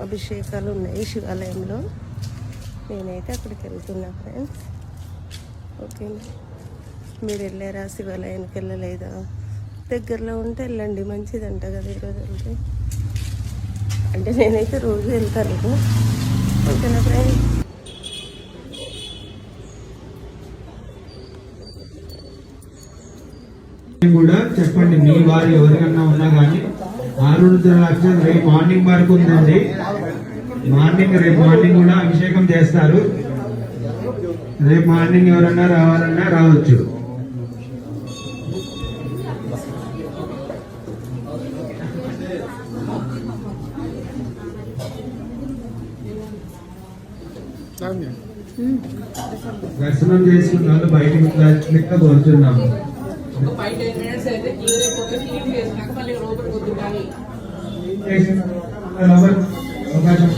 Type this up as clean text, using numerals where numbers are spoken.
అభిషేకాలు ఉన్నాయి శివాలయంలో. నేనైతే అక్కడికి వెళ్తున్నా ఫ్రెండ్స్. ఓకే, మీరు వెళ్ళారా శివాలయానికి? వెళ్ళలేదా? దగ్గరలో ఉంటే వెళ్ళండి, మంచిదంట కదా ఈరోజు వెళ్తే. అంటే నేనైతే రోజు వెళ్తాను. ఓకేనా ఫ్రెండ్స్? కూడా చెప్పండి, మీ వారు ఎవరికన్నా ఉన్నా కానీ ఆరుద్రాక్ష రేపు మార్నింగ్ వరకు ఉందండి. రేపు మార్నింగ్ కూడా అభిషేకం చేస్తారు. రేపు మార్నింగ్ ఎవరన్నా రావాలన్నా రావచ్చు. దర్శనం చేసుకున్న వాళ్ళు బయటకు లెక్క కోరుతున్నాము. అవకాశం